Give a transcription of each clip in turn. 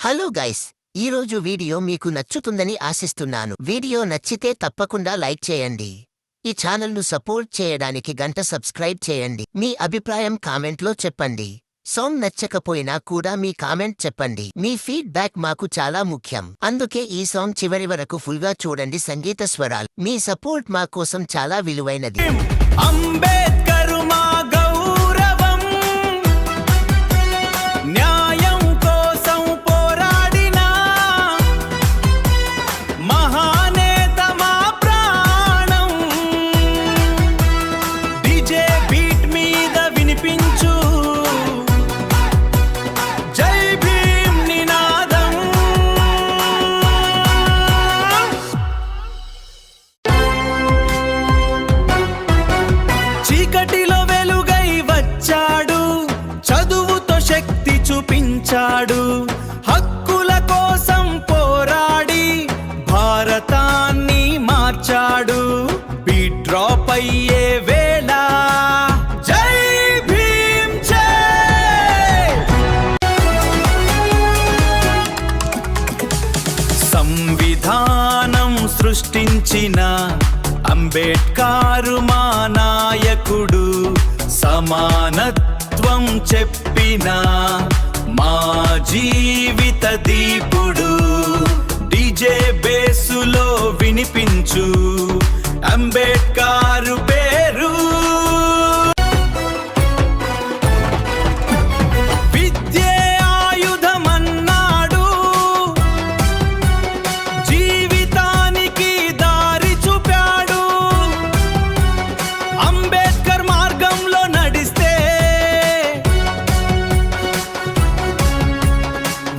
Hello guys, ఈరోజు video మీకు నచ్చుతుందని ఆశిస్తున్నాను. వీడియో నచ్చితే తప్పకుండా లైక్ చేయండి. ఈ ఛానల్ను సపోర్ట్ చేయడానికి గంట సబ్స్క్రైబ్ చేయండి. మీ అభిప్రాయం కామెంట్లో చెప్పండి. సాంగ్ నచ్చకపోయినా కూడా మీ కామెంట్ చెప్పండి. మీ ఫీడ్బ్యాక్ మాకు చాలా ముఖ్యం. అందుకే ఈ సాంగ్ చివరి వరకు ఫుల్గా చూడండి. సంగీత స్వరాలు మీ సపోర్ట్ మా కోసం చాలా విలువైనది. అంబేద్కర్ మా గౌరవం, న్యాయం కోసం పోరాడిన మహానేత మా ప్రాణం. డీజే బీట్ మీద వినిపించు జై భీమ్ నినాదం. చీకటిలో వెలుగై వచ్చాడు, చదువుతో శక్తి చూపించాడు, హక్కుల కోసం పోరాడి భారతాన్ని మార్చాడు. బీట్ డ్రాప్ అయ్యే వేళ జై భీమ్ జై. సంవిధానం సృష్టించిన అంబేడ్కర్ మా నాయకుడు, సమానత్వం చెప్పిన మా జీవిత దీపుడు. డీజే బేసులో వినిపించు అంబేడ్కర్ పేరు. విద్యే ఆయుధమన్నాడు, జీవితానికి దారి చూపాడు. అంబేద్కర్ మార్గంలో నడిస్తే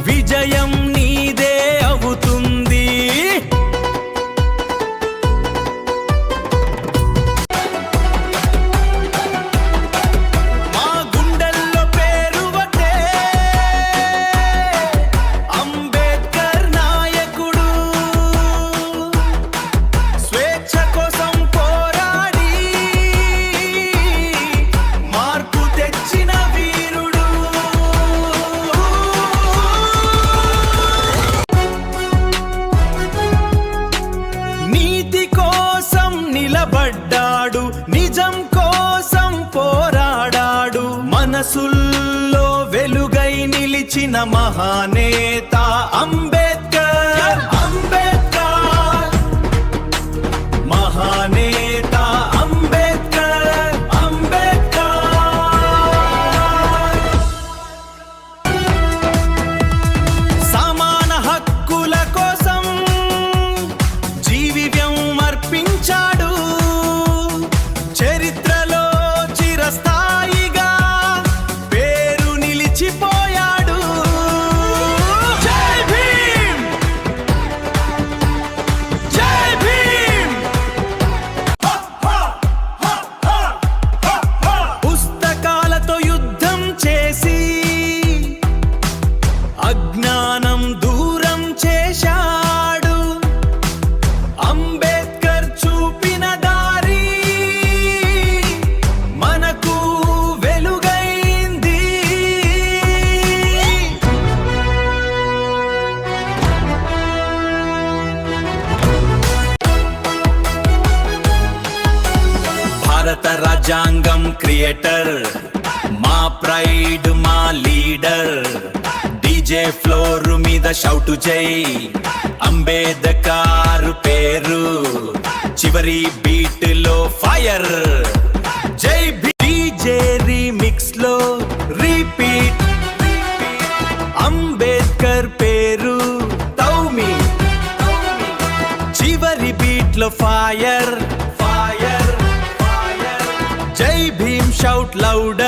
విజయం నీదే అవుతుంది. మా గుండెల్లో పేరువటే అంబేద్కర్ నాయకుడు, స్వేచ్ఛ కోసం పోరాడి మార్పు తెచ్చిన వీరుడు. నీతి కోసం నిలబడ్డాడు, నిజం కోసం పోరాడాడు, మనసుల్లో వెలుగై నిలిచిన మహానేత అంబేద్కర్. అంబేద్కర్ మహానేత అంబేద్కర్. అంబేద్కర్ సమాన హక్కుల కోసం జీవితం అర్పించాడు, చరిత్రలో చిరస్థాయిగా పేరు నిలిచిపోయాడు. జై భీమ్ జై భీమ్. పుస్తకాలతో యుద్ధం చేసి అజ్ఞానం దూరం చేశాడు. అంబేద్కర్ చూపిన దారి మనకు వెలుగైంది. భారత రాజ్యాంగం క్రియేటర్, మా ప్రైడ్ మా లీడర్. డీజే ఫ్లోర్ మీద షౌటు జై అంబేద్కర్ పేరు, చివరి బీట్ లో ఫైర్ జై భీమ్. డీజే రీమిక్స్ లో రిపీట్ అంబేద్కర్ పేరు తౌమి, చివరి బీట్ లో ఫైర్ ఫైర్ ఫైర్. జై భీమ్ షౌట్ లౌడర్.